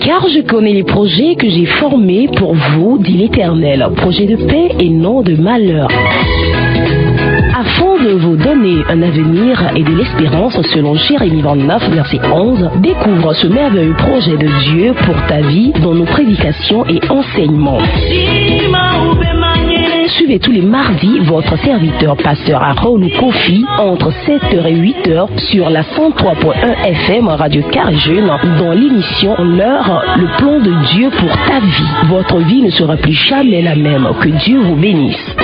Car je connais les projets que j'ai formés pour vous, dit l'Éternel, projets de paix et non de malheur, afin de vous donner un avenir et de l'espérance. Selon Jérémie 29, verset 11, découvre ce merveilleux projet de Dieu pour ta vie dans nos prédications et enseignements. Suivez tous les mardis votre serviteur pasteur Aaron Kofi entre 7h et 8h sur la 103.1 FM Radio Carré Jeune dans l'émission L'heure, le plan de Dieu pour ta vie. Votre vie ne sera plus jamais la même. Que Dieu vous bénisse.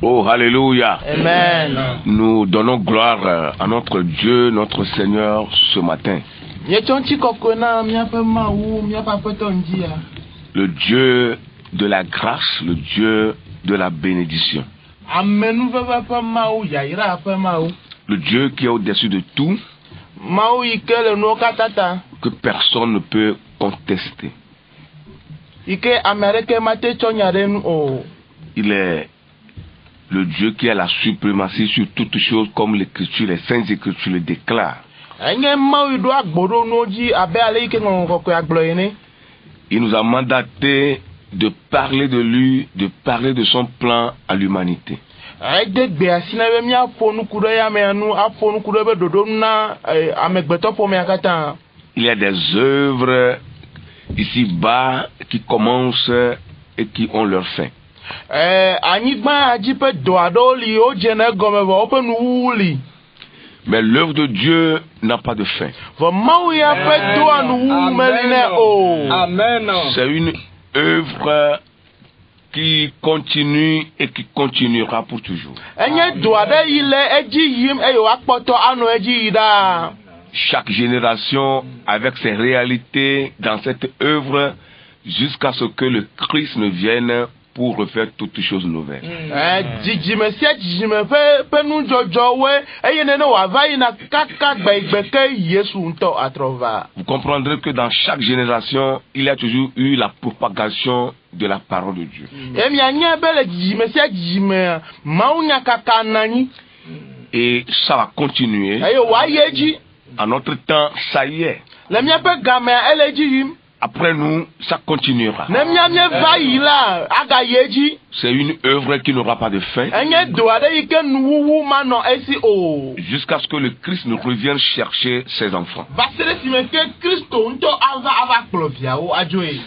Oh, alléluia. Amen. Nous donnons gloire à notre Dieu, notre Seigneur, ce matin. Le Dieu de la grâce, le Dieu de la bénédiction. Le Dieu qui est au-dessus de tout, que personne ne peut contester. Il est le Dieu qui a la suprématie sur toutes choses, comme l'Écriture, les Saintes Écritures le déclarent. Il nous a mandaté de parler de lui, de parler de son plan à l'humanité. Il y a des œuvres ici-bas qui commencent et qui ont leur fin. Mais l'œuvre de Dieu n'a pas de fin. Amen. C'est une œuvre qui continue et qui continuera pour toujours. Chaque génération avec ses réalités dans cette œuvre jusqu'à ce que le Christ ne vienne pour refaire toutes choses nouvelles. Vous comprendrez que dans chaque génération, il y a toujours eu la propagation de la parole de Dieu. Et ça va continuer. À notre temps, ça y est. Après nous, ça continuera. C'est une œuvre qui n'aura pas de fin. Jusqu'à ce que le Christ ne revienne chercher ses enfants.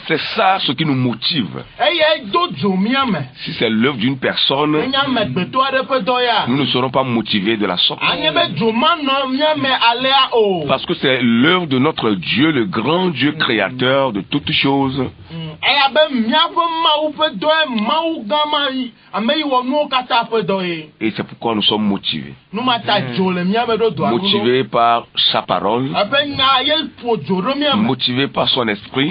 C'est ça ce qui nous motive. Si c'est l'œuvre d'une personne, nous ne serons pas motivés de la sorte. Parce que c'est l'œuvre de notre Dieu, le grand Dieu créateur de toutes choses. Et c'est pourquoi nous sommes motivés. Motivés par sa parole, motivés par son esprit,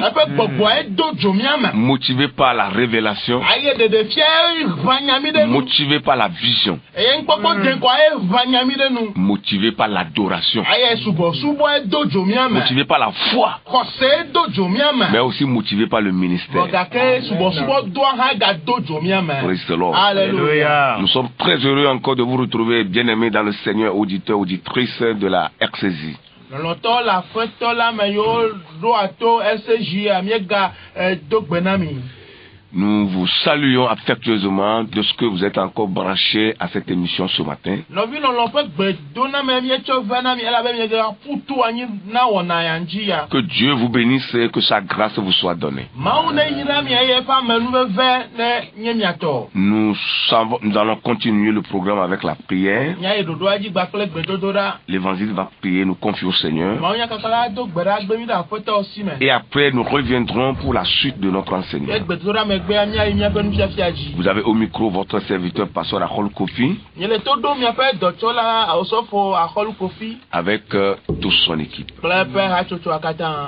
motivés par la révélation, motivés par la vision, motivés par l'adoration, motivés par la foi, mais aussi motivés par le ministère. Praise the Lord. Alléluia. Nous sommes très heureux encore de vous retrouver, bien-aimés dans le Seigneur, auditeurs, auditrices de la RCJ. Nous vous saluons affectueusement de ce que vous êtes encore branchés à cette émission ce matin. Que Dieu vous bénisse et que sa grâce vous soit donnée. Nous allons continuer le programme avec la prière. L'évangile va prier, nous confier au Seigneur. Et après, nous reviendrons pour la suite de notre enseignement. Vous avez au micro votre serviteur pasteur Aaron Kofi avec toute son équipe.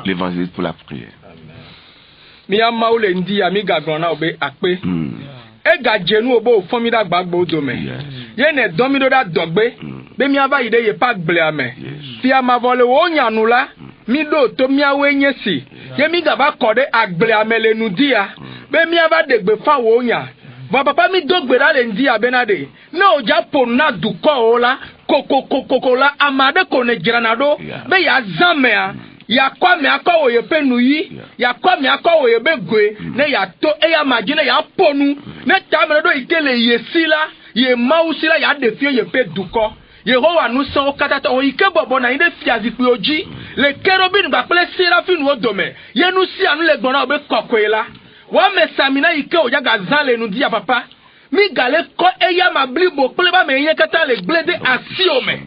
L'évangile pour la prière. Bon papa mi dogbera le ndi abenade. No ja pona duko ola koko la amade kone granado be ya zamea ya kwa me akwa wo yepe nuyi ya kwa me akwa wo yebe gwe ne ya to e ya magine ya ponu ne tamre do ikele yesila ye mausila ya defie yepe duko Yehowa nous sommes katata o ike bobo na inde fiazi pe oji le kerubin ba pele serafin wo dome ye nu si anu le gbona obe kokoela wa mesamina ike o jaga zale nu dia papa mi gale ko eya ma blibo pele ba me yen kata le glede asiome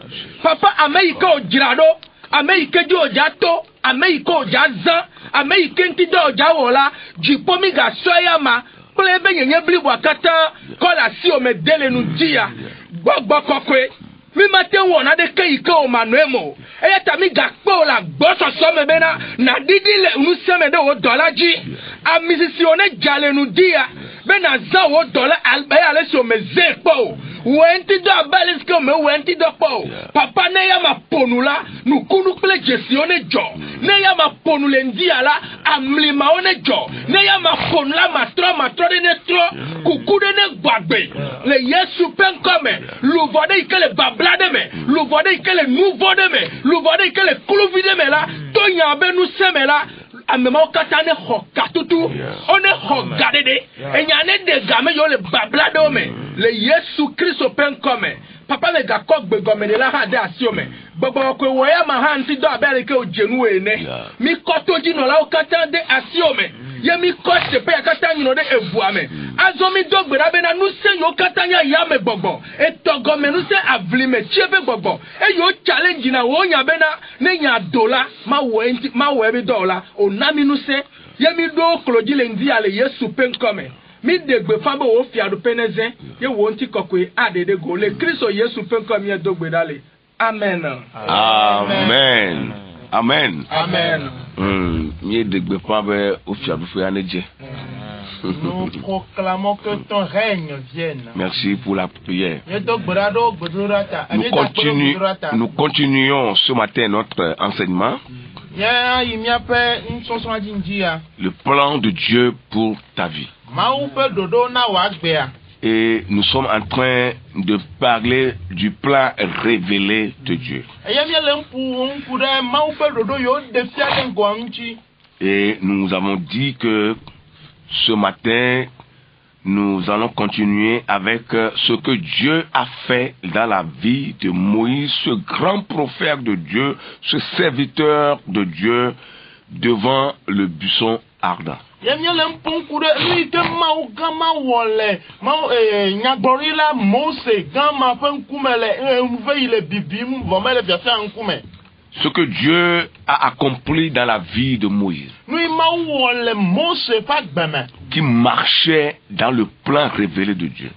papa ameike o jirado ameike di ojato ameike o jazan ameike ntido ojawola jipo mi ga soya ma pele be yen blibo akata ko la asiome dele nu dia gbogbo kokwe mi matin wona de ke ike o manuemo eyata mi gakpo la gboso so me bena na didi le nu seme de o dolaji amisisione jale nu dia bena za o dola albaya le so me zepo wenti do abalis ko me wenti do po papa ne ya ma ponula nu kunu ple gestione jo ne ya ma ponule ndia la amlima one jo ne ya ma ponula matro de ne tro kukude ne gbagbe le Yesu pen come luvode ikele bablade me luvode ikele nuvode me luvode ikele kuluvide me la to nyabe nu seme la amema okatane hokatutu one hogadede enyane de game yo le bablade o me le Yesu Kristo pen come papa le gakok be gomene la ha de asiome gbogbo ko woya ma ha nti do abere ke ojenu ene mi kotoji no la okatane de asiome ye mi kote pe akatane no de ebuame azomi dogbera be na nu se yo katanya ya me gbogbo etogome nu se avlime chebe gbogbo e yo challenge na wo nya be na ne nya dola ma wo e bi dola onami nu se ye mi do kloji le ndi ale Yesu pen come mi degbe fabo wo fiadu peneze ye wo nti kokwe adede go le Kristo Yesu pen come ye dogbe dale amen amen amen amen mi degbe fabo wo fiadu fe aneje. Nous proclamons que ton règne vienne. Merci pour la prière. Nous continuons ce matin notre enseignement. Le plan de Dieu pour ta vie. Et nous sommes en train de parler du plan révélé de Dieu. Et nous avons dit que ce matin, nous allons continuer avec ce que Dieu a fait dans la vie de Moïse, ce grand prophète de Dieu, ce serviteur de Dieu devant le buisson ardent. Ce que Dieu a accompli dans la vie de Moïse, qui marchait dans le plan révélé de Dieu.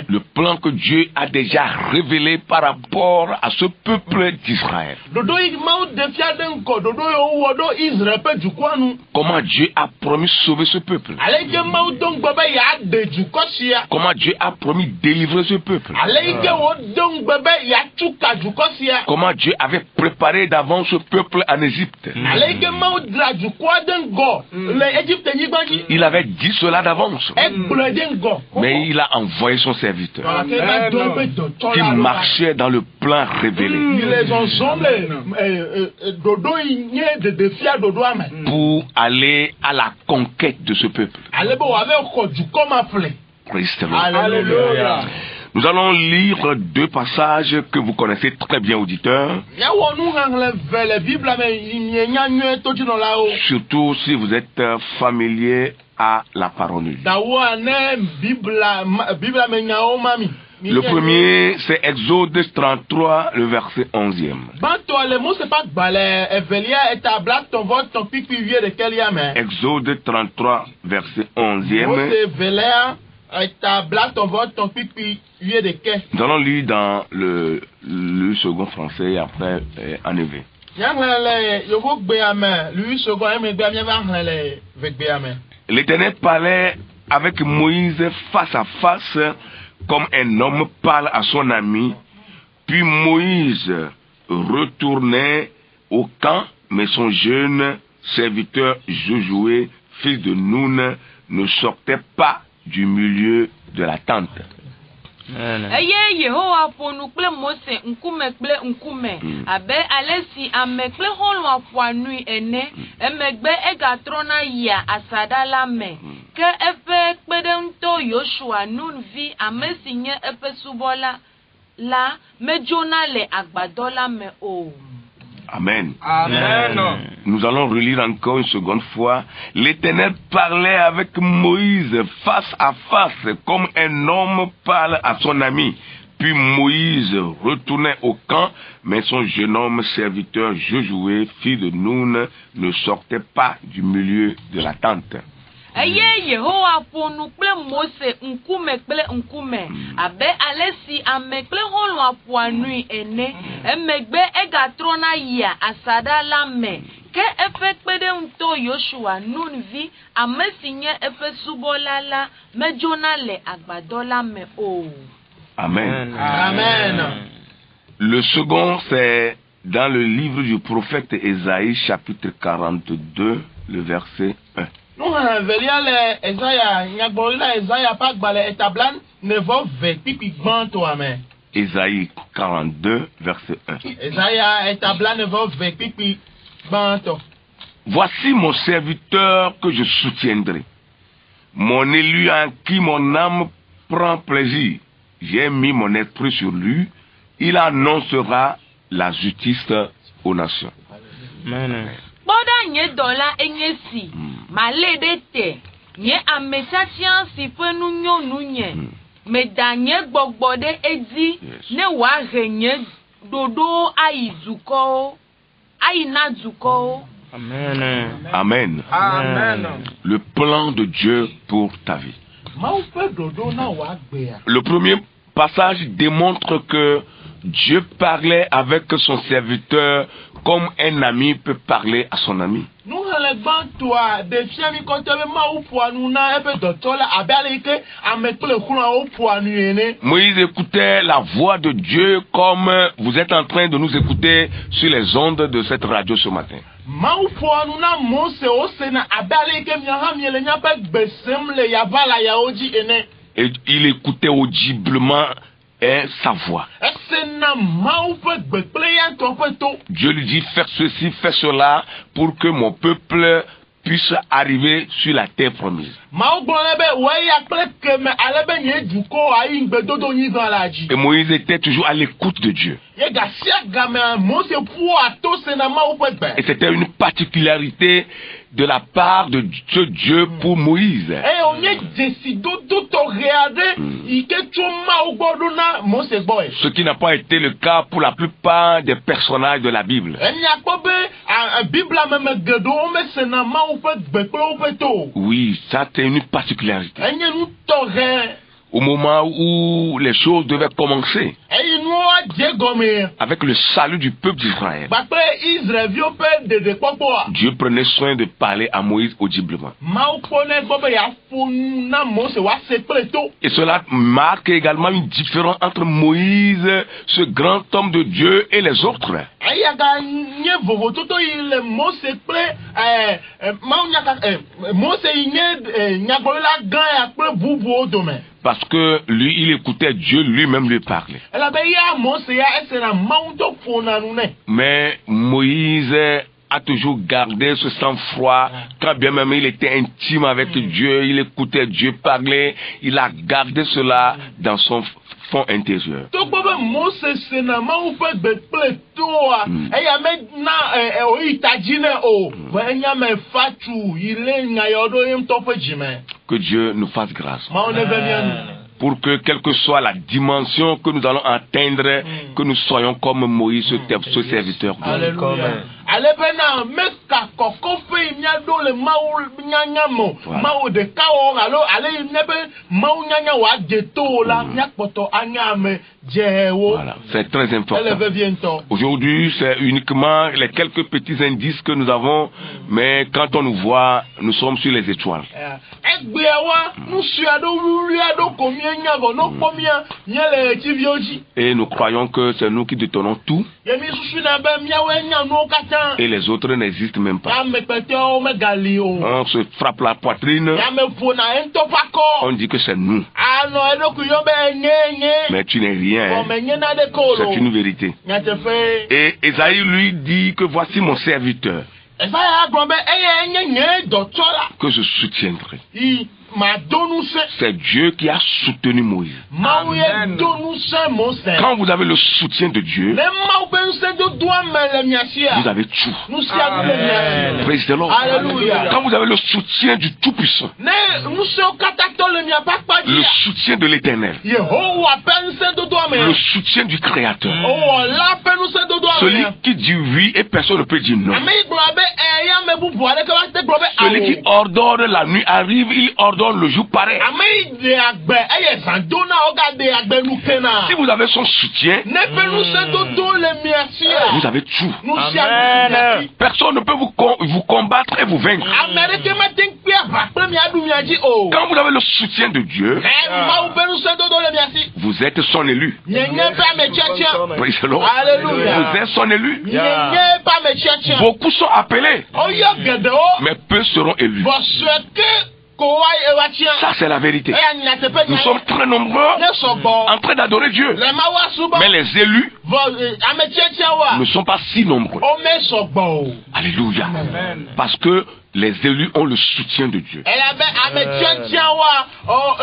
Le plan que Dieu a déjà révélé par rapport à ce peuple d'Israël. Comment Dieu a promis sauver ce peuple. Comment Dieu a promis délivrer ce peuple. Comment Dieu avait préparé d'avance ce peuple en Égypte. Il avait dit cela d'avance. Mais il a envoyé son serviteur qui marchait dans le plan révélé pour aller à la conquête de ce peuple. Alléluia. Nous allons lire deux passages que vous connaissez très bien, auditeurs. Surtout si vous êtes familier à la parole de Dieu. Le premier, c'est Exode 33, le verset 11e. Exode 33, verset 11e. Nous allons lire dans le second français et après en éveil. L'Éternel parlait avec Moïse face à face, comme un homme parle à son ami. Puis Moïse retournait au camp, mais son jeune serviteur Josué fils de Nun, ne sortait pas du milieu de la tente. Eye Yehowa fonu kple Mose nkume kple nkume abe alesi ame kple xɔlɔ̃ aƒoanui ene emegbe egatrɔna yia asaɖa la me ke eƒe kpeɖeŋutɔ Yosua Nun vi ame si nye eƒe subɔla la medzona le agbadɔ la me o. Amen. Amen. Nous allons relire encore une seconde fois. L'Éternel parlait avec Moïse face à face, comme un homme parle à son ami. Puis Moïse retournait au camp, mais son jeune homme serviteur Josué, fils de Nun, ne sortait pas du milieu de la tente. Eye Yehowa ƒonu kple Mose nkume kple nkume abe alesi ame kple xɔlɔ̃ aƒoanui ene emegbe egatrɔna yia asaɖa la me ke eƒe kpeɖeŋutɔ Yosua Nun vi ame si nye eƒe subɔla la medzona le agbadɔ la me o. Amen. Amen. Le second, c'est dans le livre du prophète Ésaïe, chapitre 42, le verset 1. Nous velia le Esaïa nyagbolila Esaïa pa gbale etablan nevo ve pipi gbanto amen. Ésaïe 42, verset 1. Esaïa etablan nevo ve pipi gbanto. Voici mon serviteur que je soutiendrai, mon élu en qui mon âme prend plaisir. J'ai mis mon esprit sur lui, il annoncera la justice aux nations. Amen. Kpɔɖa nye dɔla enye si malé ɖe te nye ametsiatsia si ƒe nu nyo nunye meda nye gbɔgbɔ ɖe edzi ne wòahe nye ɖoɖowo ayi dukɔwo ayi na dukɔwo. Amen. Amen. Amen. Le plan de Dieu pour ta vie. Le premier passage démontre que Dieu parlait avec son serviteur comme un ami peut parler à son ami. Moïse écoutait la voix de Dieu comme vous êtes en train de nous écouter sur les ondes de cette radio ce matin. Et il écoutait audiblement sa voix. Dieu lui dit fais ceci, fais cela pour que mon peuple puisse arriver sur la terre promise. Et Moïse était toujours à l'écoute de Dieu. Et c'était une particularité de la part de Dieu pour Moïse. Ce qui n'a pas été le cas pour la plupart des personnages de la Bible. Oui, ça c'est une particularité. Au moment où les choses devaient commencer, avec le salut du peuple d'Israël, Dieu prenait soin de parler à Moïse audiblement. Et cela marque également une différence entre Moïse, ce grand homme de Dieu, et les autres. Parce que lui, il écoutait Dieu lui-même lui parler. Mais Moïse a toujours gardé ce sang-froid. Quand bien même il était intime avec Dieu, il écoutait Dieu parler, il a gardé cela dans son fond intérieur. Que Dieu nous fasse grâce. Pour que, quelle que soit la dimension que nous allons atteindre, que nous soyons comme Moïse, ce serviteur de Dieu. Voilà, c'est très important. Aujourd'hui, c'est uniquement les quelques petits indices que nous avons, mais quand on nous voit, nous sommes sur les étoiles. Et nous croyons que c'est nous qui détenons tout. Et les autres n'existent même pas. Ya me pete o me gali o. On se frappe la poitrine. Ya me fona ento pako. On dit que c'est nous. Ah non, edoku yo be nye. Mais tu n'es rien. O me nye na de kolo. C'est une vérité. Ya te fe. Et Esaïe lui dit que voici mon serviteur. Esaïe agombe eye nye dotola. Que je soutiendrai. I ma donu se. C'est Dieu qui a soutenu Moïse. Maouye donu se Mose. Quand vous avez le soutien de Dieu, Le mau ben se do doa me le miasia. vous avez tout. Nous sia le miasia. Praise the Lord. Alléluia. Quand vous avez le soutien du Tout-Puissant, Ne nous se katato le mia pa pa le dia. soutien de l'Éternel, Yehowa ben se do doa me. le soutien du Créateur, Oh la pe nous se do doa celui me. qui dit oui et personne ne peut dire non, Ame globe ya me bubu ale ka te globe celui qui ordonne la nuit arrive, il ordonne le jour paraît. Ame de agbe eye sandona oga de agbe nu kena. Si vous avez son soutien, Ne pe nous se do do le miasia. vous avez tout. Nous sia. Personne ne peut vous combattre et vous vaincre. Amérique matin pia ba pe mi adu mi aji o. Quand vous avez le soutien de Dieu, Mau pe nous se do do le miasi. vous êtes son élu. Nyenye pa me tchatcha. Praise the Lord. Alléluia. Vous êtes son élu. Nyenye pa me tchatcha. Beaucoup sont appelés, Oyo gedo. mais peu seront élus. Bo sweke ko wa e wa tia. Ça, c'est la vérité. E nya te pe. Nous sommes très nombreux Ne so bo. en train d'adorer Dieu. Le ma wa suba. Mais les élus Bo ame tchatcha wa. ne sont pas si nombreux. O me so bo. Alléluia. Parce que les élus ont le soutien de Dieu. E la be ame tchatcha wa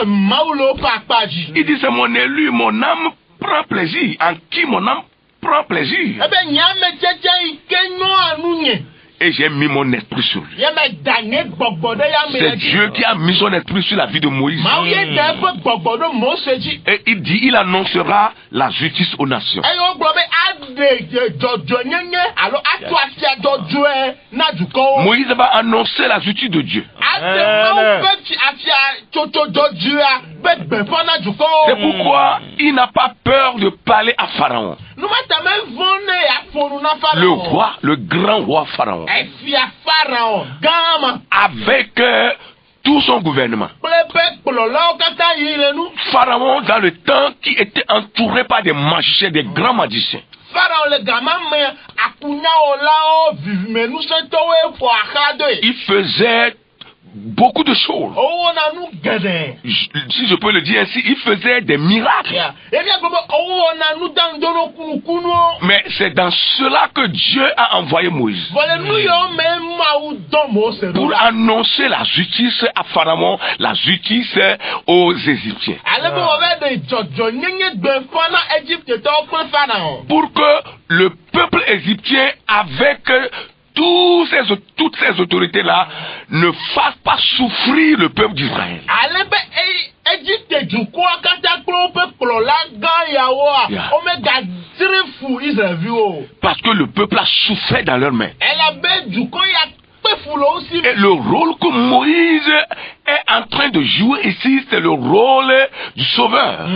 o maulo pa paji. Il dit, c'est mon élu, mon âme prend plaisir. En qui mon âme prend plaisir. E be nya me tchatcha ikenyo anu nye. Et j'ai mis mon esprit sur lui. Ye me danye gbogbodo ya me. C'est Dieu qui a mis son esprit sur la vie de Moïse. Mauye de pe gbogbodo Mose ji. Et il dit, il annoncera la justice aux nations. Eyo globe ade jojo nyenye alo atu asia jojo na duko. Moïse va annoncer la justice de Dieu. Ate ma peti asia jojo jojo a bebe fona duko. C'est pourquoi il n'a pas peur de parler à Pharaon. Nous mata me vone ya fonu na Pharaon. Le roi, le grand roi Pharaon. Efia Pharaon gama Avec tout son gouvernement. plepe plolo kata yile nou. Pharaon, dans le temps, qui était entouré par des magiciens, des grands magiciens. Pharaon le gama me akunya ola o vivme nous se towe fo akade. Il faisait beaucoup de choses. O na nou gede. Si je peux le dire ainsi, il faisait des miracles. Ya. Efia globe o na nou dan dono kunu. Mais c'est dans cela que Dieu a envoyé Moïse. Voilà nous yo même maou don Mose Pour annoncer la justice à Pharaon, la justice aux Égyptiens. ale bo be de jojo nyenye gbe fana Egypte to ko Pharaon. Pour que le peuple égyptien, avec toutes ces autorités-là, ne fasse pas souffrir le peuple d'Israël. Ale be Egypte du kwa kata klo pe klo la gan yawo a. Yeah. O me ga trifu Israël o. Parce que le peuple a souffert dans leurs mains. Elle a be du ko ya pe fulo aussi. Et le rôle que Moïse est en train de jouer ici, c'est le rôle du sauveur.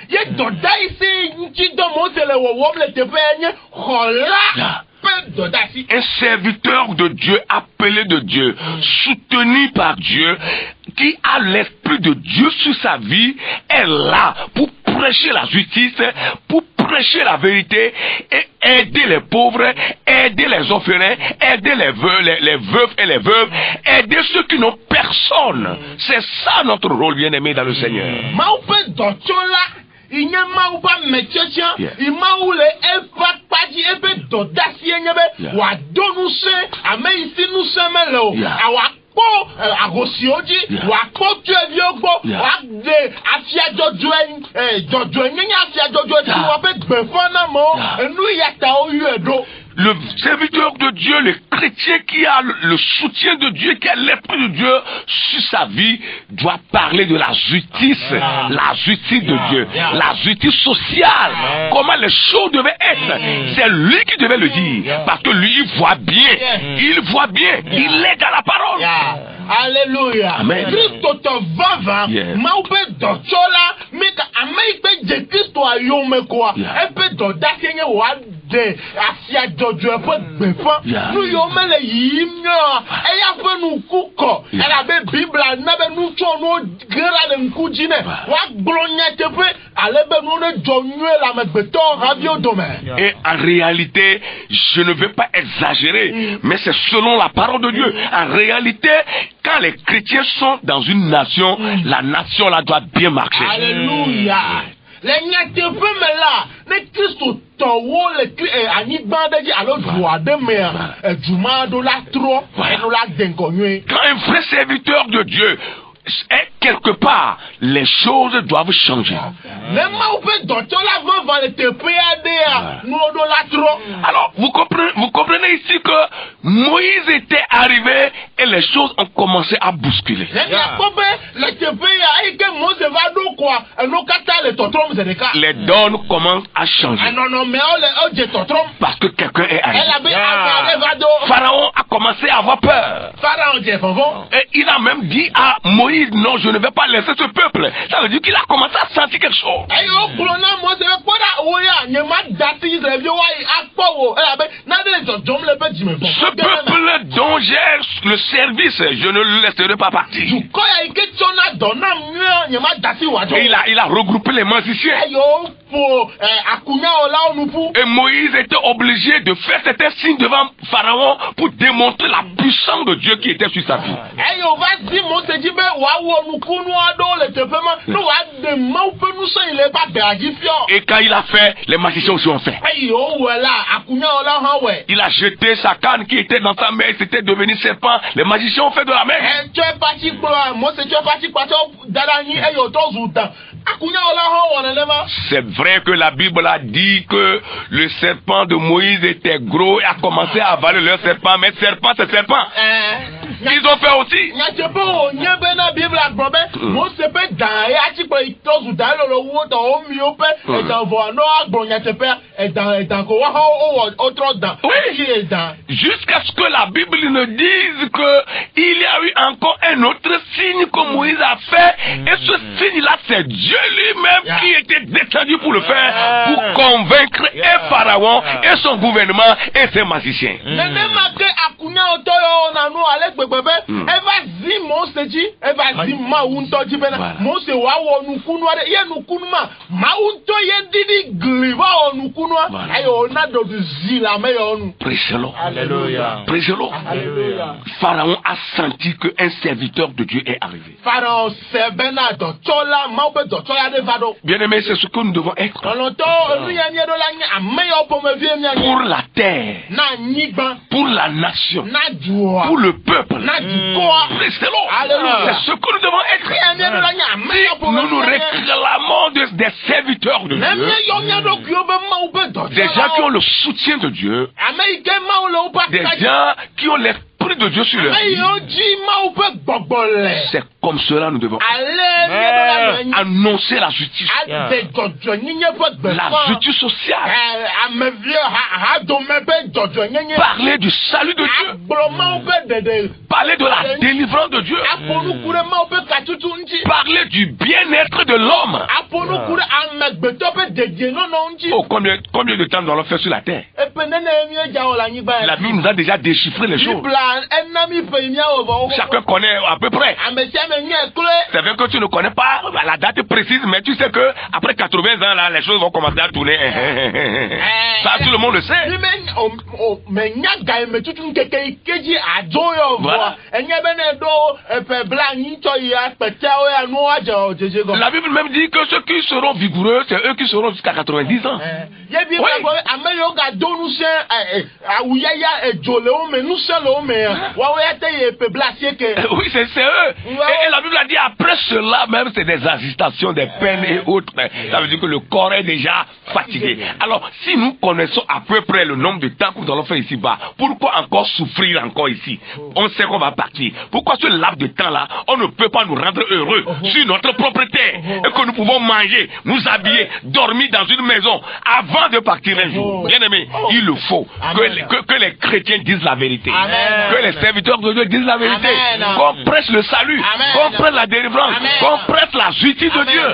Ye doda isi nti do Mose le wo le te pe enye khola. Yeah. Pe doda si. Un serviteur de Dieu, appelé de Dieu, soutenu par Dieu, qui a l'esprit de Dieu sur sa vie, est là pour prêcher la justice, pour prêcher la vérité et aider les pauvres, aider les orphelins, aider les veufs et les veuves, aider ceux qui n'ont personne. C'est ça notre rôle, bien-aimé dans le Seigneur. Ma pe dotola. Inye ma ou pa metchecha, Yeah. ima ou le epa paji ebe dodasi enyebe, Yeah. wa do nou se, ame isi nou se me le ou, Yeah. a wakpo agosi oji, Yeah. wakpo tue viogbo, Yeah. wakde afia jodwe nyenye afia jodwe ti Yeah. wape gbefana mo, Yeah. nou yata ou yu edo. Le serviteur de Dieu, le chrétien qui a le soutien de Dieu, qui a l'esprit de Dieu sur sa vie, doit parler de la justice de Dieu, la justice sociale, comment les choses devaient être. C'est lui qui devait le dire, parce que lui, il voit bien, il est dans la parole. Yeah. Alléluia. Amen. Christo to vava, Yeah. ma ou pe dotola, meka ame pe je Christo ayome kwa, Yeah. epe dodasi enye wa de asia jojo pe gbefan nu yo mele yimyo e ya fe nu kuko e la be bibla na be nu cho no gra de nkujine wa gbronya tepe ale be nu ne jonwe la megbeto radio domaine. Et en réalité, je ne vais pas exagérer, mais c'est selon la parole de Dieu. En réalité, quand les chrétiens sont dans une nation, la nation là doit bien marcher. Alléluia. Les nyate pe me la ne Christo towo le ani bande di alors droit de mer djuma do la tro et do la denkonwe. Quand un vrai serviteur de Dieu est quelque part, les choses doivent changer. Alors, vous comprenez ici que Moïse était arrivé et les choses ont commencé à bousculer. Les donnes commencent à changer. Parce que quelqu'un est arrivé. Pharaon a commencé à avoir peur. Et il a même dit à Moïse, non, je ne vais pas laisser ce peuple. Ça veut dire qu'il a commencé à sentir quelque chose. Ce peuple dont j'ai le service, je ne le laisserai pas partir. Et il a regroupé les magiciens. Et Moïse était obligé de faire certains signes devant Pharaon pour démontrer la puissance de Dieu qui était sur sa vie. Et quand il a fait, les magiciens aussi ont fait. Il a jeté sa canne qui était dans sa main, c'était devenu serpent. Les magiciens ont fait de la même. C'est vrai que la Bible a dit que le serpent de Moïse était gros et a commencé à avaler leur serpent, mais serpent c'est serpent. Ils ont fait aussi. Oui. Jusqu'à ce que la Bible nous dise qu'il y a eu encore un autre signe que Moïse a fait, et ce signe-là, c'est Dieu lui-même qui était descendu pour le faire, pour convaincre et Pharaon et son gouvernement et ses magiciens. Pharaon a senti qu'un serviteur de Dieu est arrivé. Bien aimé, c'est ce que nous devons être. Pour la terre, pour la nation, pour le peuple. C'est ce que nous devons être. Si nous nous réclamons des serviteurs de Dieu, des gens qui ont le soutien de Dieu, des gens qui ont l'esprit de Dieu sur leur vie, c'est comme cela nous devons annoncer la justice, la justice sociale, parler du salut de Dieu, parler de la délivrance de Dieu, parler du bien-être de l'homme. Oh, combien de temps nous allons faire sur la terre? La Bible nous a déjà déchiffré les choses. Chacun connaît à peu près. C'est vrai que tu ne connais pas la date précise, mais tu sais que après 80 ans là, les choses vont commencer à tourner. Ça, tout le monde le sait. Voilà. La Bible même dit que ceux qui seront vigoureux, c'est eux qui seront jusqu'à 90 ans. Oui, c'est eux. Et la Bible a dit après cela même, c'est des agitations, des peines et autres. Ça veut dire que le corps est déjà fatigué. Alors, si nous connaissons à peu près le nombre de temps que nous allons faire ici-bas, pourquoi encore souffrir encore ici? On sait qu'on va partir. Pourquoi ce laps de temps-là, on ne peut pas nous rendre heureux sur notre propre terre et que nous pouvons manger, nous habiller, dormir dans une maison avant de partir un jour? Bien aimé, il le faut que les chrétiens disent la vérité. Que les serviteurs de Dieu disent la vérité. Qu'on prêche le salut. Qu'on prêche la délivrance. Qu'on prêche la justice de Dieu.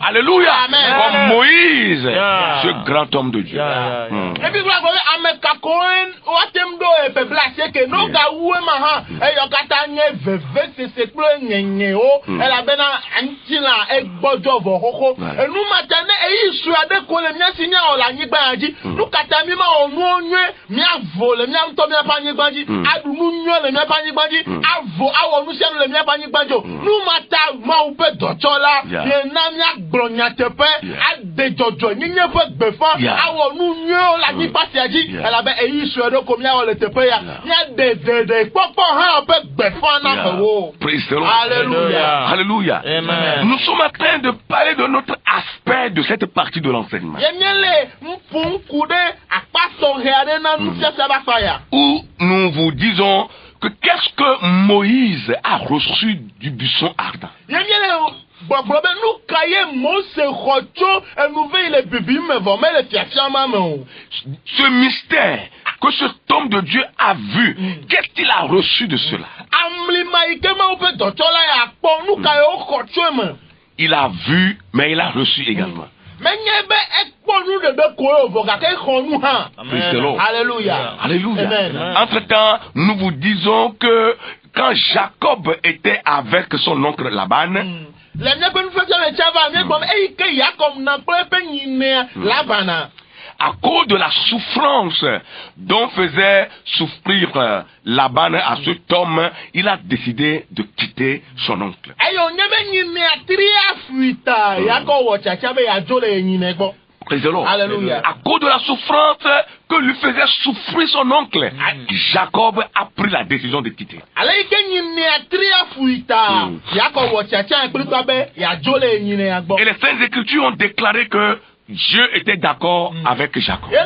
Alléluia. Comme Moïse, ce grand homme de Dieu. Et puis, vous voyez, Amekakoen, Watemdo et Peblasé, que nous, Gaouema, et Yokatanye, Veve, c'est quoi, Nyenyo, et la Bena, Antila, et Bojo, Voroko, et nous, Matane, et il soit de Kolemia, Signa, la Nibanji, nous, Katamima, on nous, Mia Vol, Mia Tomia Panibanji, Adounou, le Mia Panibanji, Avo, Awa, nous sommes le Mia Panibanjo, nous, Mata, Maupe, Dochola, Yenamia, Glognatepe, Ade Jojo, Nina, Befa, Awa, nous, la ni passe à dit, elle avait eu sur le combien on était payé. Il y a des papa un peu befana. Praise the Lord. Alléluia. Alléluia. Nous sommes en train de parler de notre aspect de cette partie de l'enseignement. Où nous vous disons que qu'est-ce que Moïse a reçu du buisson ardent. Ce mystère que cet homme de Dieu a vu, qu'est-ce qu'il a reçu de cela? Il a vu, mais il a reçu également. Alléluia. Alléluia. Entre-temps, nous vous disons que quand Jacob était avec son oncle Laban, à cause de la souffrance dont faisait souffrir Laban à cet homme, il a décidé de quitter son oncle. Alléluia. À cause de la souffrance que lui faisait souffrir son oncle, Jacob a pris la décision de quitter. Et les Saintes Écritures ont déclaré que Dieu était d'accord avec Jacob. Nous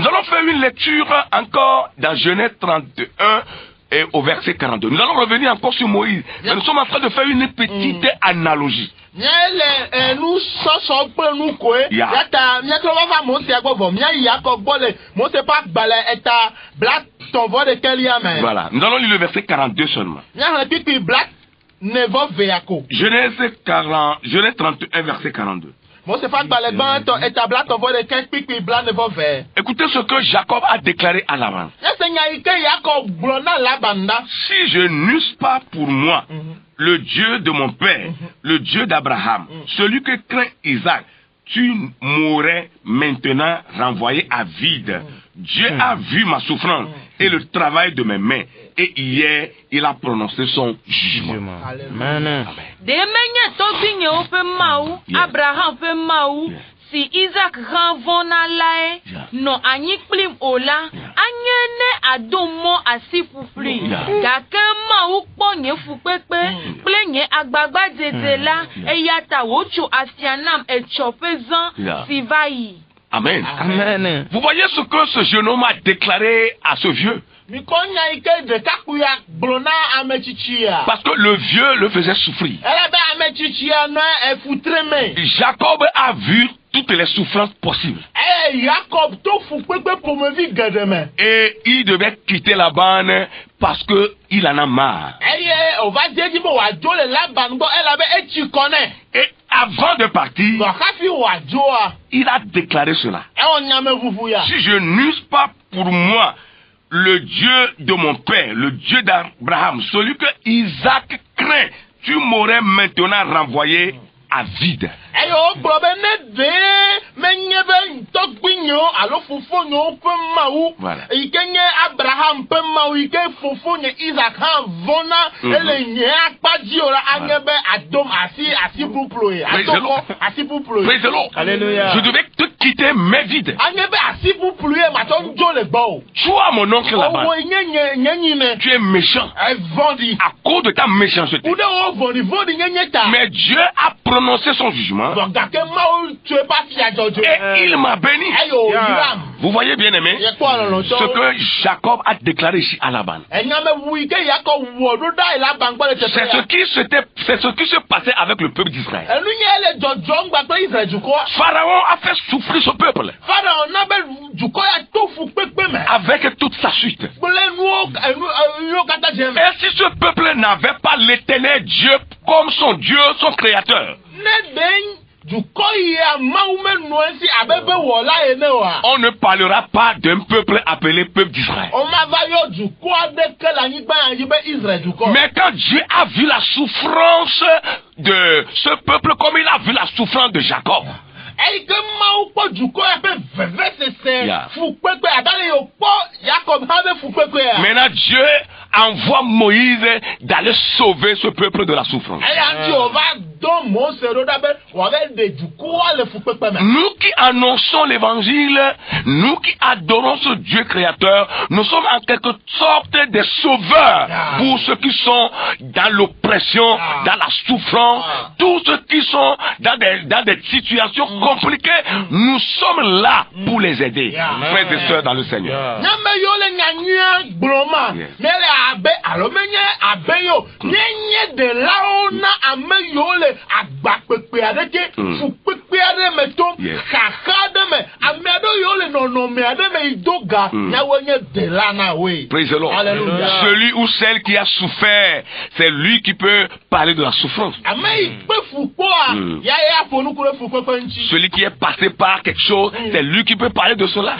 allons faire une lecture encore dans Genèse 31 et au verset 42. Nous allons revenir encore sur Moïse. Mais nous sommes en train de faire une petite analogie. Voilà. Nous allons lire le verset 42 seulement. Genèse 31, verset 42. Écoutez ce que Jacob a déclaré à Laban. Si je n'eusse pas pour moi le Dieu de mon père, le Dieu d'Abraham, celui que craint Isaac, tu m'aurais maintenant renvoyé à vide. Dieu a vu ma souffrance et le travail de mes mains. Et hier, il a prononcé son jugement. Amen. Abraham fait maou. Si Isaac renvona lae, non anyik plim ola, anyene adomo asifufli. Gakema ukponye fukpepe, plenye agbagba dedela, eyata wocho asianam et chopezan sivayi. Amen. Amen. Vous voyez ce que ce jeune homme a déclaré à ce vieux? Parce que le vieux le faisait souffrir. Jacob a vu toutes les souffrances possibles. Et il devait quitter Laban parce que il en a marre. Et avant de partir, il a déclaré cela. Si je n'eusse pas pour moi le Dieu de mon père, le Dieu d'Abraham, celui que Isaac craint, tu m'aurais maintenant renvoyé à vide. Voilà. Je devais te quitter mais vide. Toi mon oncle là-bas, tu es méchant à cause de ta méchanceté. Mais Dieu a prononcé son jugement et il m'a béni. Vous voyez bien aimé, ce que Jacob a déclaré ici à Laban. C'est ce qui se passait avec le peuple d'Israël. Pharaon a fait souffrir ce peuple avec toute sa suite. Et si ce peuple n'avait pas l'Éternel Dieu comme son Dieu, son créateur, on ne parlera pas d'un peuple appelé peuple d'Israël. Mais quand Dieu a vu la souffrance de ce peuple comme il a vu la souffrance de Jacob, maintenant Dieu envoie Moïse d'aller sauver ce peuple de la souffrance. Nous qui annonçons l'évangile, nous qui adorons ce Dieu créateur, nous sommes en quelque sorte des sauveurs pour ceux qui sont dans l'oppression, dans la souffrance, tous ceux qui sont dans des situations compliquées. Nous sommes là pour les aider, frères et sœurs dans le Seigneur. Praise the Lord. Celui ou celle qui a souffert, c'est lui qui peut parler de la souffrance. Celui qui est passé par quelque chose, c'est lui qui peut parler de cela.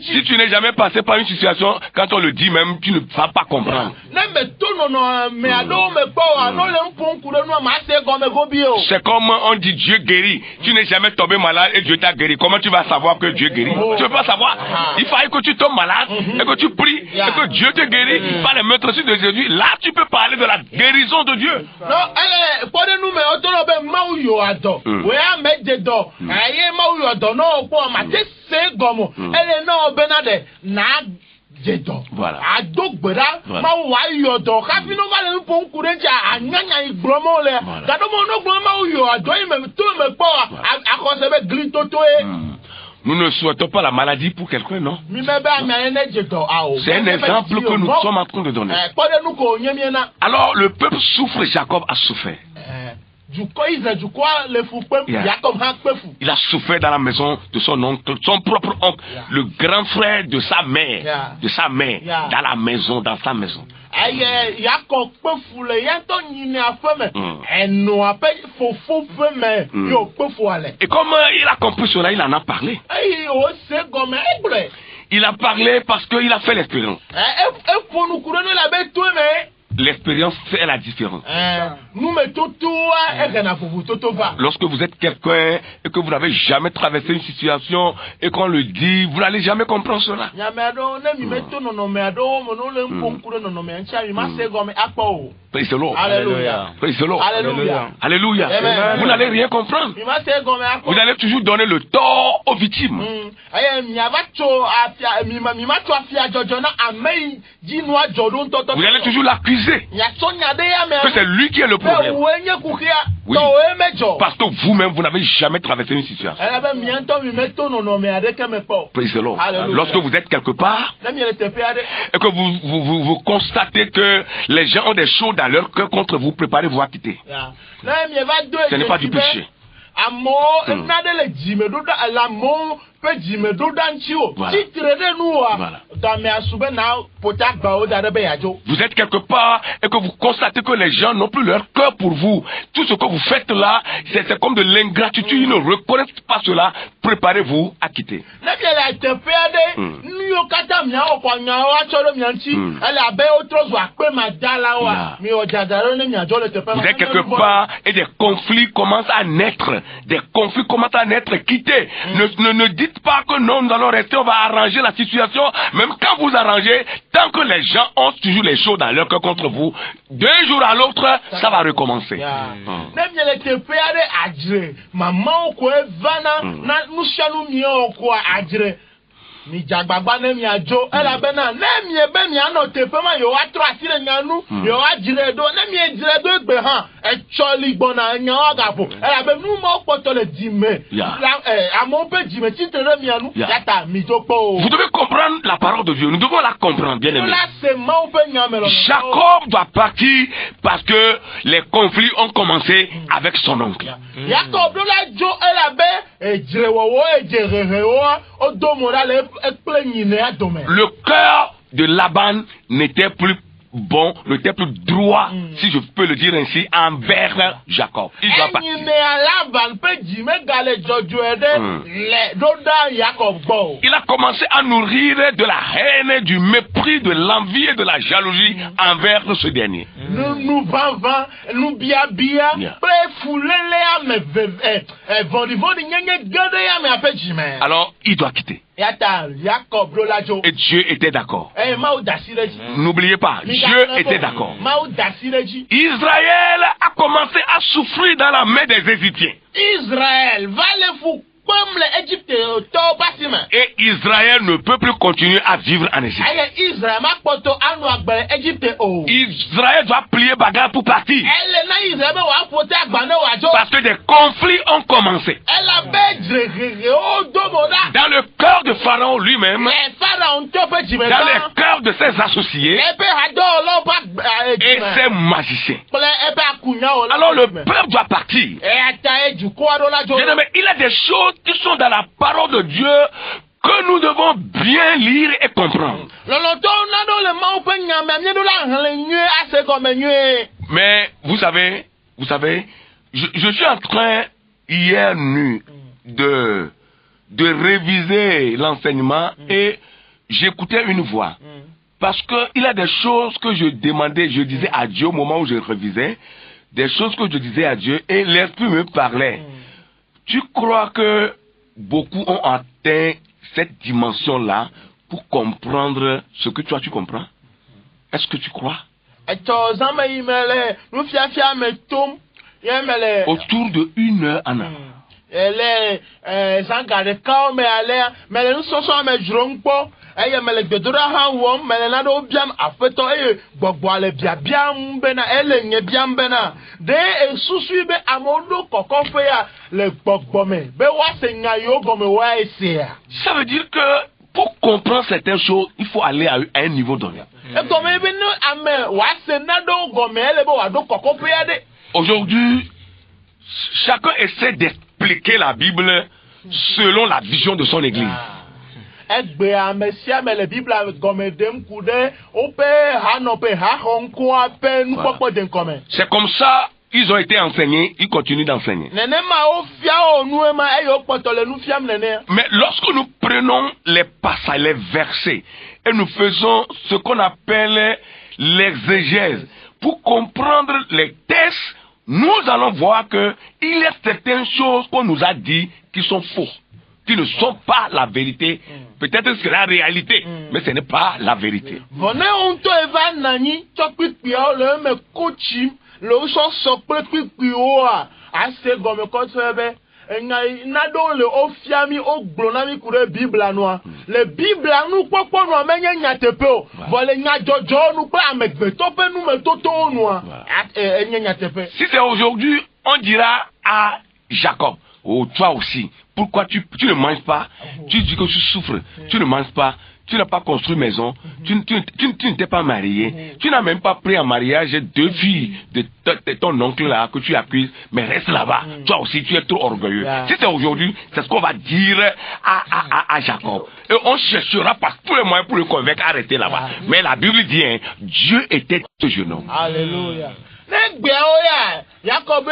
Si tu n'es jamais passé par une situation, quand on le dit même, tu ne vas pas comprendre. C'est comme on dit Dieu guérit. Tu n'es jamais tombé malade et Dieu t'a guéri. Comment tu vas savoir que Dieu guérit? Tu ne peux pas savoir. Il fallait que tu tombes malade et que tu pries et que Dieu te guérit par les maîtres de Jésus. Là, tu peux parler de la guérison de Dieu. Voilà. Nous ne souhaitons pas la maladie pour quelqu'un, non? C'est un exemple que nous sommes en train de donner. Alors, le peuple souffre, Jacob a souffert. Il a souffert dans la maison de son oncle, son propre oncle, le grand frère de sa mère, dans la maison, dans sa maison. Et comme il a compris cela, il en a parlé. Il a parlé parce qu'il a fait l'expérience. L'expérience fait la différence. Lorsque vous êtes quelqu'un et que vous n'avez jamais traversé une situation et qu'on le dit, vous n'allez jamais comprendre cela. Praise the Lord. Alléluia. Praise the Lord. Alléluia. Alléluia. Vous n'allez rien comprendre. Vous allez toujours donner le tort aux victimes. Vous allez toujours l'accuser. Que c'est lui qui est le problème. Oui. Parce que vous-même, vous n'avez jamais traversé une situation. Praise the Lord. Lorsque vous êtes quelque part et que vous constatez que les gens ont des choses dans leur cœur contre vous, préparez-vous à quitter. Ce n'est pas du péché. Voilà. Vous êtes quelque part et que vous constatez que les gens n'ont plus leur cœur pour vous. Tout ce que vous faites là, c'est comme de l'ingratitude. Ils ne reconnaissent pas cela. Préparez-vous à quitter. Vous êtes quelque part et des conflits commencent à naître. Quittez. Ne dites pas que non, nous allons rester, on va arranger la situation. Même quand vous arrangez, tant que les gens ont toujours les choses dans leur cœur contre vous, d'un jour à l'autre, ça va recommencer. mi jagbagba ne mi ajo elabena ne mi ebe mi ano tepe ma yo atro asire nyanu yo ajire do ne mi ejire do egbe han e choli gbona nya agapo elabe nu mo poto le dime amo pe dime titere mi anu yata mi to po. Vous devez comprendre la parole de Dieu. Nous devons la comprendre, bien aimé. Jacob doit partir parce que les conflits ont commencé avec son oncle. Le cœur de Laban n'était plus bon, n'était plus droit, si je peux le dire ainsi, envers Jacob. Il doit partir. Il a commencé à nourrir de la haine, du mépris, de l'envie et de la jalousie envers ce dernier. Alors, il doit quitter. Et Dieu était d'accord. N'oubliez pas, Dieu était d'accord. Israël a commencé à souffrir dans la main des Égyptiens. Israël va les fou. Et Israël ne peut plus continuer à vivre en Égypte. Israël doit plier bagarre pour partir. Parce que des conflits ont commencé. Dans le cœur de Pharaon lui-même, dans le cœur de ses associés et ses magiciens. Alors le peuple doit partir. Il y a des choses qui sont dans la parole de Dieu que nous devons bien lire et comprendre. Mais vous savez, je suis en train hier nuit de réviser l'enseignement et j'écoutais une voix. Parce que il y a des choses que je demandais, je disais à Dieu au moment où je révisais, des choses que je disais à Dieu et l'Esprit me parlait. Tu crois que beaucoup ont atteint cette dimension-là pour comprendre ce que toi tu comprends? Est-ce que tu crois? Autour de 1 heure en an. Ça veut dire que pour comprendre certaines choses, il faut aller à un niveau donné. Aujourd'hui, chacun essaie d'expliquer la Bible selon la vision de son église. C'est comme ça ils ont été enseignés, ils continuent d'enseigner. Mais lorsque nous prenons les passages, les versets, et nous faisons ce qu'on appelle l'exégèse, pour comprendre les textes, nous allons voir que il y a certaines choses qu'on nous a dit qui sont fausses, qui ne sont pas la vérité. Peut-être que c'est la réalité, mais ce n'est pas la vérité. Si c'est aujourd'hui, on dira à Jacob, oh toi aussi, pourquoi tu ne manges pas? Tu dis que tu souffres, tu ne manges pas, tu n'as pas construit maison, tu ne t'es pas marié, tu n'as même pas pris en mariage 2 filles de ton oncle là que tu as prises, mais reste là-bas, toi aussi tu es trop orgueilleux. Si c'est aujourd'hui, c'est ce qu'on va dire à Jacob. Et on cherchera par tous les moyens pour le convaincre à rester là-bas. Mais la Bible dit, hein, Dieu était ce jeune homme. Alléluia. Jacob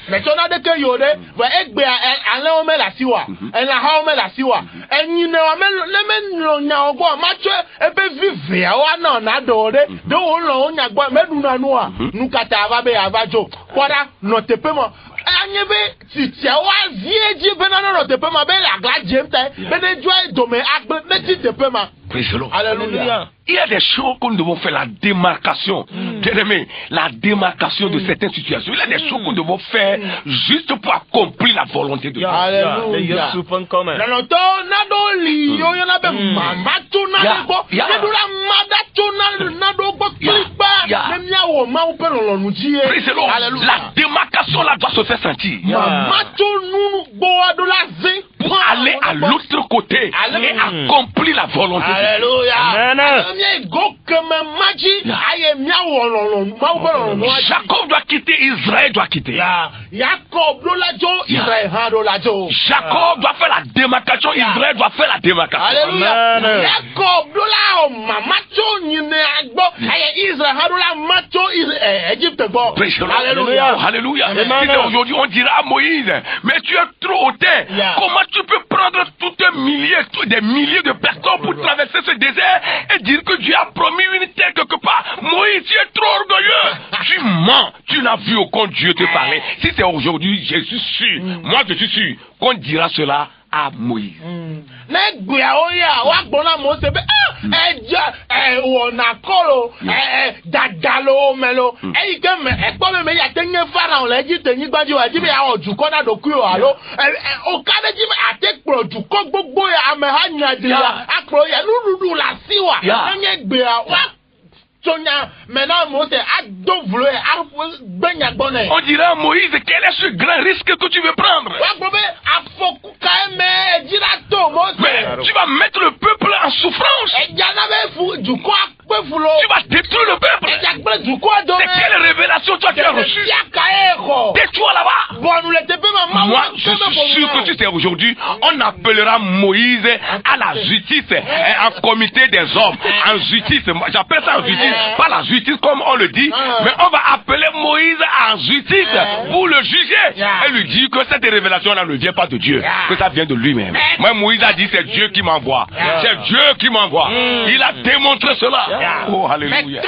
mais tu as dit que yode, egbe ale ome la siwa, ela ha ome la siwa, enyi ne ome le men nya ogbo macho ebe vive awa na dode, do lo nya gbo medu na no a, nu kata ava be avajo, kwara no tepemo. Anyebe titi awa zieji be na no tepemo be la gla jemta, be de joy do me agbe meti tepema. Alléluia. Il y a des choses que nous devons faire, la démarcation. Bien-aimé, la démarcation de certaines situations. Il y a des choses que nous devons faire juste pour accomplir la volonté de Dieu. Alléluia. La démarcation là doit se faire sentir. Pour aller à l'autre côté et accomplir la volonté de Dieu. Jacob doit quitter, Israël doit quitter. Jacob doit faire la démarcation, Israël doit faire la démarcation. Alléluia. Alléluia. Aujourd'hui on dira à Moïse, mais tu es trop hautain. Comment tu peux prendre des milliers de personnes pour traverser ce désert et dire que Dieu a promis une terre quelque part? Moïse, tu es trop orgueilleux. Tu mens. Tu n'as vu aucun Dieu te parler. Si c'est aujourd'hui, je suis sûr, moi je suis sûr qu'on dira cela à Moïse. On dira à Moïse, quel est ce grand risque que tu veux prendre? Mais tu vas mettre le peuple en souffrance. Tu vas détruire le peuple. C'est quelle révélation toi tu as reçue? Tais-toi là-bas. Moi, je suis sûr que si c'est aujourd'hui, on appellera Moïse à la justice, un comité des hommes, en justice. J'appelle ça en justice, pas la justice comme on le dit, mais on va appeler Moïse en justice pour le juger et lui dire que cette révélation-là ne vient pas de Dieu, que ça vient de lui-même. Moi, Moïse a dit c'est Dieu qui m'envoie. C'est Dieu qui m'envoie. Il a démontré cela. Oh, alléluia.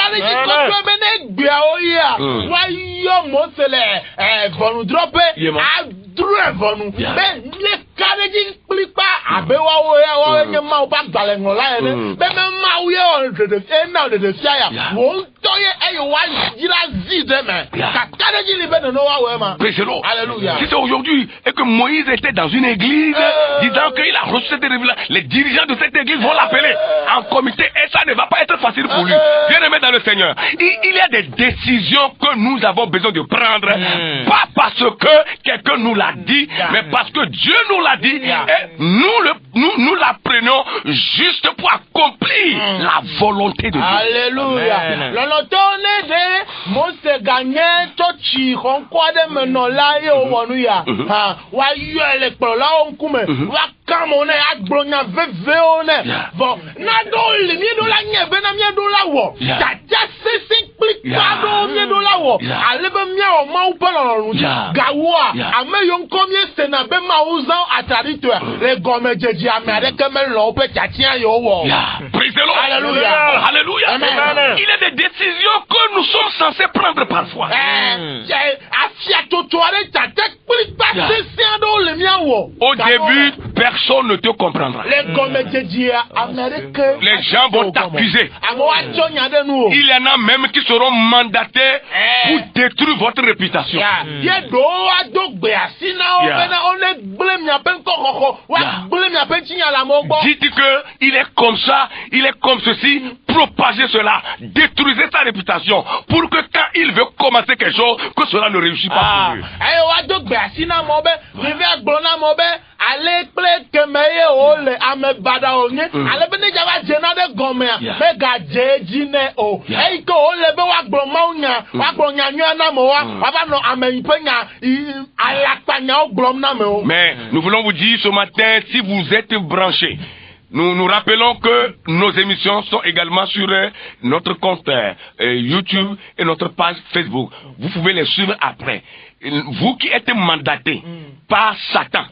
Si c'est aujourd'hui et que Moïse était dans une église disant qu'il a reçu cette révélation, les dirigeants de cette église vont l'appeler en comité et ça ne va pas être facile pour lui. Bien-aimé dans le Seigneur, il y a des décisions que nous avons besoin de prendre, pas parce que quelqu'un nous l'a dit, mais parce que Dieu nous l'a dit et nous la prenons juste pour accomplir la volonté de Dieu. Alléluia. Alléluia. Il y a des décisions que nous sommes censés prendre parfois. Au début, personne ne te comprendra. Les gens vont t'accuser. Il y en a même qui seront mandatés pour détruire votre réputation. Dites que il est comme ça, il est comme ceci, propagez cela, détruisez sa réputation pour que quand il veut commencer quelque chose, que cela ne réussit pas pour lui. Mais nous voulons vous dire ce matin, si vous êtes branchés, nous rappelons que nos émissions sont également sur notre compte YouTube et notre page Facebook. Vous pouvez les suivre après. Vous qui êtes mandatés par Satan,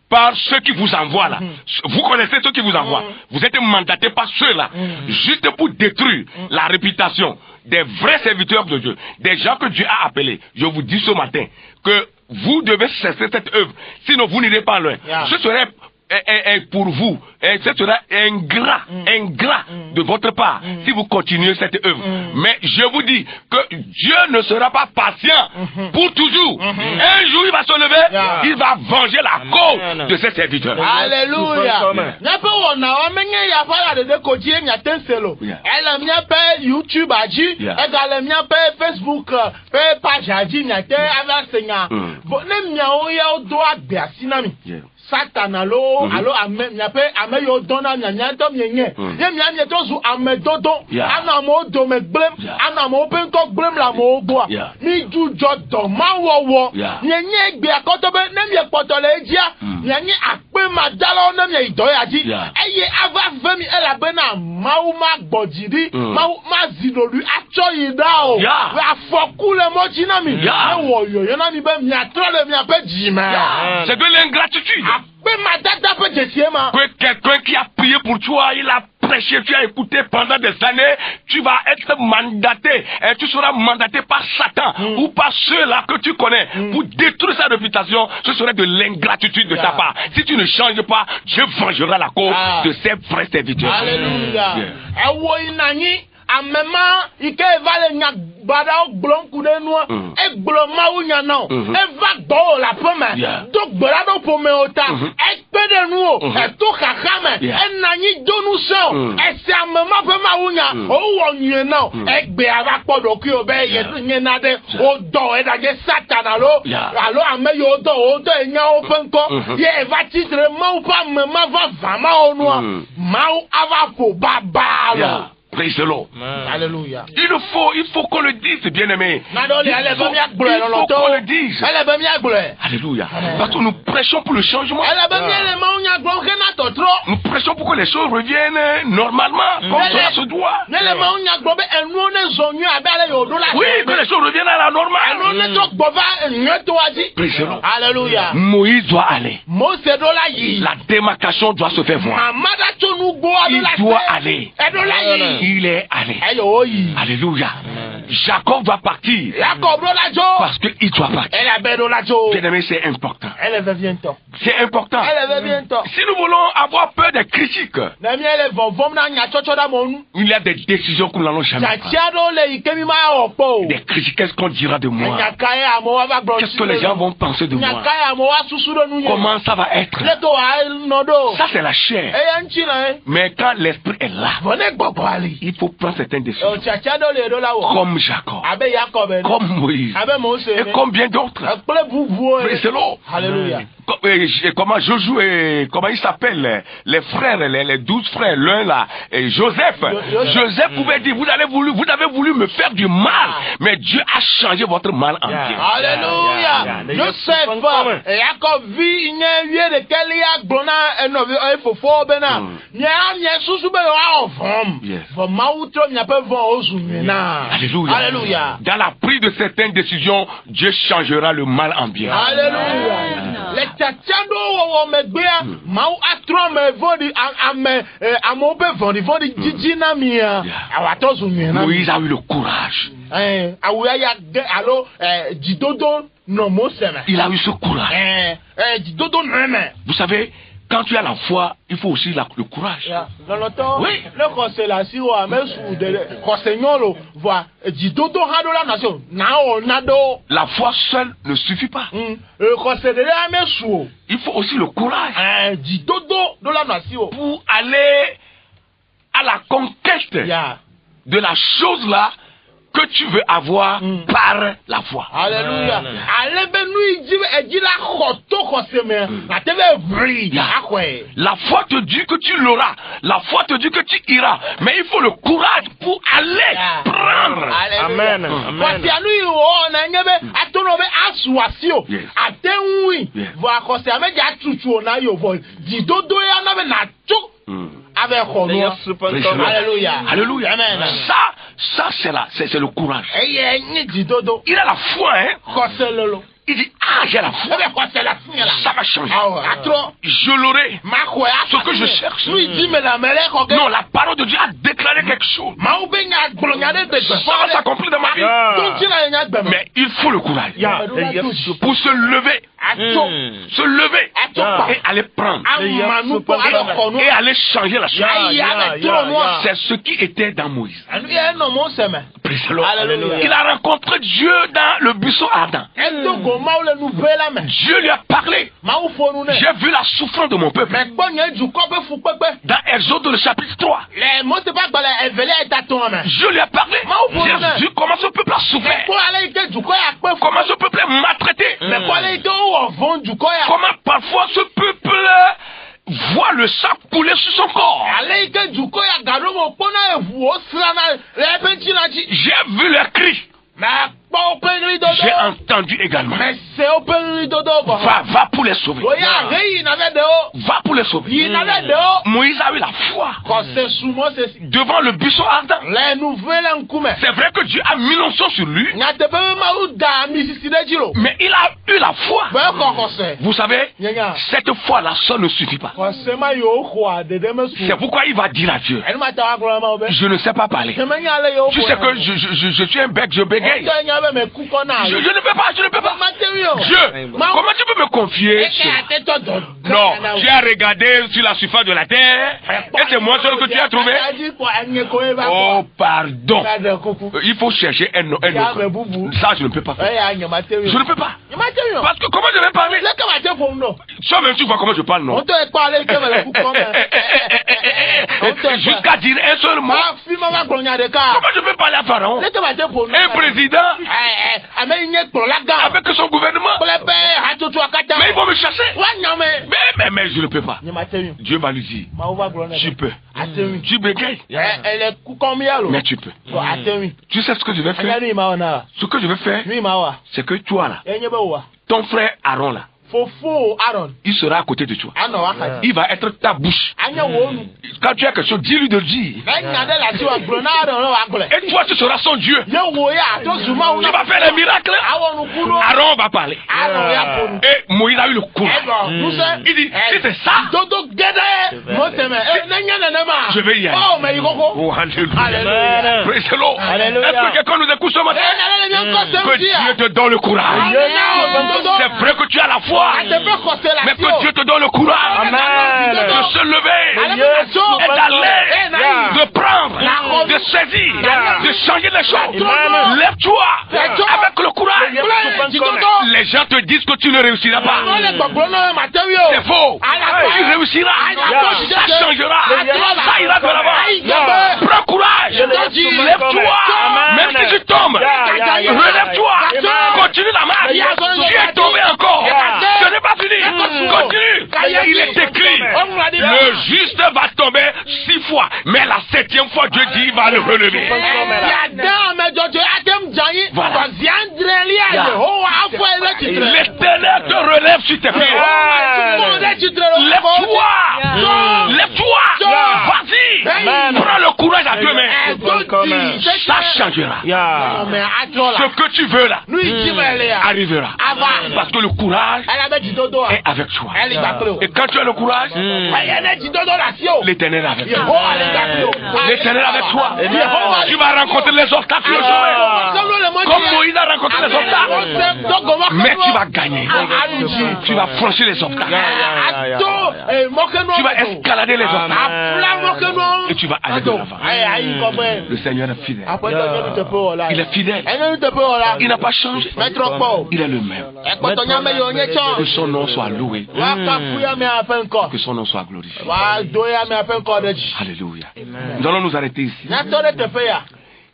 par ceux qui vous envoient là. Vous connaissez ceux qui vous envoient. Vous êtes mandatés par ceux-là, juste pour détruire la réputation des vrais serviteurs de Dieu, des gens que Dieu a appelés. Je vous dis ce matin que vous devez cesser cette œuvre, sinon vous n'irez pas loin. Ce serait pour vous. Et ce sera ingrat de votre part si vous continuez cette œuvre. Mais je vous dis que Dieu ne sera pas patient pour toujours. Un jour, il va se lever, il va venger la cause de ses serviteurs. Alléluia. YouTube aji, egale mia pe Facebook, pe page aji nyate avasenya. Bo ne mia o ya o do agbe asinami. Satan alo ame mia pe ame yo dona nya to mienye. Ye mia mia to zu ame dodo, ana mo do me blem, ana mo pe to blem la mo gbo. Mi ju jodo ma wowo. Nyenye gbe akoto be ne mia potole ejia. Nyenye akpe ma dalo ne mia idoya ji. Eye ava vemi elabena mauma gbojiri, ma zinolu acho yidao. We afoku le mochi na mi. Ewo yo yo na mi be mi atrole mi ape jima. C'est de l'ingratitude. Que quelqu'un qui a prié pour toi, il a prêché, tu as écouté pendant des années, tu vas être mandaté, et tu seras mandaté par Satan ou par ceux-là que tu connais pour détruire sa réputation. Ce serait de l'ingratitude de ta part. Si tu ne changes pas, Dieu vengera la cause de ses vrais serviteurs. Alléluia. Amema ike vale nya bada o blon kude noa e blon ma unya no e va do la pome do gbara do pome ota e pede nu e to kakame e nanyi do nu so e se amema pe ma unya o wo nyen no e gbe ava podo ki o be ye nyen na de o do e da je Satan alo ame yo do o do e nya o penko ye va titre ma ou pa mema va ma o noa ma ou ava po baba. Praise the Lord. Alléluia. Il faut qu'on le dise, bien-aimé. Il faut qu'on le dise. Alléluia. Parce que nous prêchons pour le changement. Nous prêchons pour que les choses reviennent normalement, comme cela se doit. Oui, que les choses reviennent à la normale. Praise the Lord. Alléluia. Moïse doit aller. La démarcation doit se faire voir. Il doit aller. Il est allé. Alléluia. Jacob va partir. Parce qu'il doit partir. Bien aimé, c'est important. C'est important. Si nous voulons avoir peur des critiques, il y a des décisions que nous n'allons jamais prendre. Des critiques, qu'est-ce qu'on dira de moi? Qu'est-ce que les gens vont penser de moi? Comment ça va être? Ça, c'est la chair. Mais quand l'esprit est là, il faut prendre certaines décisions. Comme Jacob, comme Moïse, et comme bien d'autres. C'est l'eau. Comment Josué, comment il s'appelle, les frères, les 12 frères, l'un là, et Joseph. Joseph pouvait dire, vous avez voulu me faire du mal, mais Dieu a changé votre mal en bien. Alléluia. Joseph, Jacob vit, il y a eu de Kélia, Brona, et Nové, Fofo, Bena. Il y a Sousube, Alléluia. Alléluia. Dans la prise de certaines décisions, Dieu changera le mal en bien. Alléluia. Les tchachando wo megbea mau atro me vodi ame amobe vodi jijina mia awato zunye. Moïse a eu le courage. Awuya alo jidodo no moseme. Il a eu ce courage. Jidodo no. Vous savez, quand tu as la foi, il faut aussi le courage. Dans le temps, oui. Le conseil ou même sous de conseillons voit jidodo hado la nation. Nado. La foi seule ne suffit pas. Le conseil de la nation. Il faut aussi le courage. Jidodo de la nation. Pour aller à la conquête de la chose là que tu veux avoir par la foi. Alléluia. La foi te dit que tu l'auras. La foi te dit que tu iras. Mais il faut le courage pour aller prendre. Amen. Alléluia. Alléluia. Amen. Ça c'est le courage. Il a la foi, hein. Il dit, ah, j'ai la foi. Ça va changer. Je l'aurai. Ce que je cherche. Non, la parole de Dieu a déclaré quelque chose. Ça va s'accomplir dans ma vie. Mais il faut le courage. Pour se lever. Se lever. Et aller prendre. Et aller changer la chose. C'est ce qui était dans Moïse. Il a rencontré Dieu dans le buisson ardent. Dieu lui a parlé. J'ai vu la souffrance de mon peuple. Dans Exode le chapitre 3. Dieu lui a parlé. J'ai vu comment ce peuple a souffert. Comment ce peuple est maltraité. Comment parfois ce peuple voit le sang couler sur son corps. J'ai vu le cri. J'ai entendu également. Va pour les sauver. Va pour les sauver. Moïse a eu la foi devant le buisson ardent. C'est vrai que Dieu a mis l'onction sur lui. Mais il a eu la foi. Vous savez, cette foi-là, ça ne suffit pas. C'est pourquoi il va dire à Dieu, je ne sais pas parler. Tu sais que je suis un bec, je bégaye. Je ne peux pas. Dieu, comment tu peux me confier Non, tu as regardé sur la surface de la terre et c'est moi seul que tu as trouvé. Oh, pardon. Il faut chercher un autre. Ça, je ne peux pas faire. Je ne peux pas. Parce que comment je vais parler? Toi-même, tu vois comment je parle, non? Jusqu'à dire un seul mot. Comment je peux parler à Pharaon? Un président avec son gouvernement. Mais ils vont me chasser. Mais je ne peux pas. Dieu va lui dire, tu peux. Tu bégayes. Mais tu peux. Tu sais ce que je vais faire? Ce que je vais faire, c'est que toi là, ton frère Aaron là, il sera à côté de toi. Il va être ta bouche. Quand tu as quelque chose, dis-lui de le dire. Et toi, tu seras son Dieu. Tu vas faire les miracles. Aaron va parler. Et Moïse a eu le courage. Il dit, si c'est ça, je vais y aller. Oh, alléluia. Praise the Lord. Est-ce que quelqu'un nous écoute ce matin? Que Dieu te donne le courage. C'est vrai que tu as la foi. Mais que Dieu te donne le courage de se lever et d'aller, de prendre, de saisir, de changer les choses. Lève-toi avec le courage. Les gens te disent que tu ne réussiras pas. C'est faux. Tu réussiras. Ça changera. Ça ira de l'avant. Prends courage. Lève-toi. Même si tu tombes, relève-toi. Continue la marche. Tu es tombé encore. Ce n'est pas fini. Continue. Il est écrit. Le juste va tomber 6 fois. Mais la 7e fois, Dieu dit il va le relever. Voilà. L'Éternel te relève sur tes pieds. Lève-toi. Lève-toi. Vas-y. Prends le courage à 2 mains. Ça changera. Ce que tu veux là arrivera. Parce que le courage est avec toi. Et quand tu as le courage, l'Éternel est avec toi. L'Éternel est avec toi. Tu vas rencontrer les obstacles. Comme Moïse a rencontré les obstacles. Mais tu vas gagner. Tu vas franchir les obstacles. Tu vas escalader les obstacles. Et tu vas aller de l'avant. Le Seigneur est fidèle. Il est fidèle. Il n'a pas changé. Il est le même. Que son nom soit loué. Que son nom soit glorifié. Alléluia. Nous allons nous arrêter ici.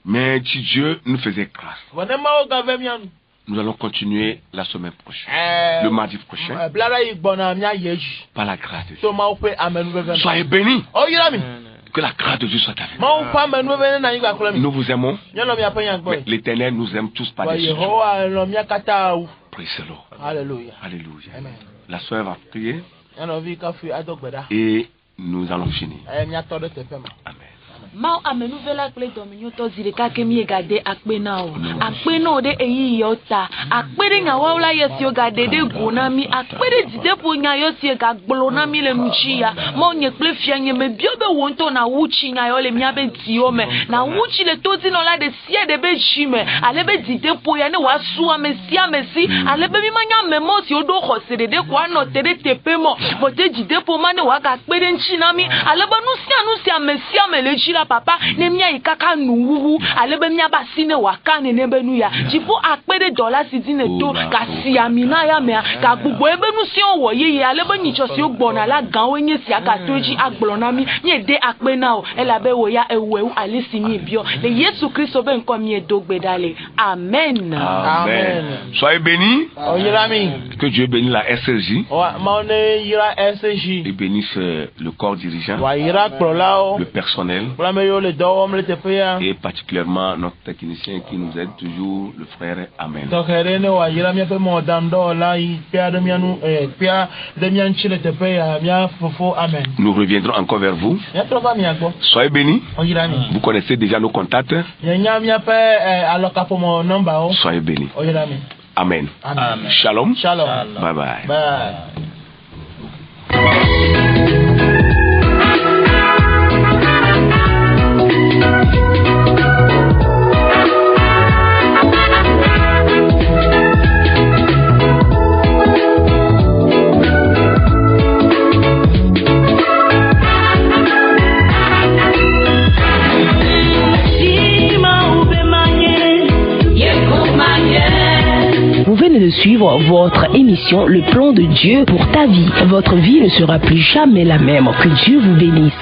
Mais si Dieu nous faisait grâce, nous allons continuer la semaine prochaine, le mardi prochain, par la grâce de Dieu. Soyez bénis. Que la grâce de Dieu soit avec vous. Nous vous aimons. Mais l'Éternel nous aime tous par dessus. Praise the Lord. Alléluia. Alléluia. La soeur va prier. Et nous allons finir. Amen. ma amenuvela kple dominyo to zirika ke mi gade akpenao akpeno de eyi yota akpere nya wala yesio gade de gonami akpere didepo nya yosie ga gblona mi le nuchia mo nye kple fianye me biobe wonto na wuchi nya yo le mi abe diome na wuchi le tozi no la de sie de be chime alebe didepo ya ne wasu amesia mesi alebe mi manya memo si odo khosere de kwa no tere tepemo bote didepo mane wa ga akpere nchina mi alebe nusia mesia melechira papa ne mia ikaka nuwu alebe mia basine wakane ne benu ya jipo akpere dollar sidine to ka si amina ya me ka gbugbo ebe nusi owo yeye alebe nyicho si ogbona la gan wenye si aka toji agblona mi nye de akpena o elabe wo ya ewu alisi mi bio le Yesu Kristo ben comme ye dogbe dale amen. Amen. Soyez bénis. Que Dieu bénisse la SRJ. Et bénisse le corps dirigeant, le personnel et particulièrement notre technicien qui nous aide toujours, le frère Amen. Nous reviendrons encore vers vous. Soyez bénis. Vous connaissez déjà nos contacts. Soyez bénis. Amen. Amen. Shalom. Shalom. Bye bye. Bye. Vous venez de suivre votre émission Le plan de Dieu pour ta vie. Votre vie ne sera plus jamais la même. Que Dieu vous bénisse.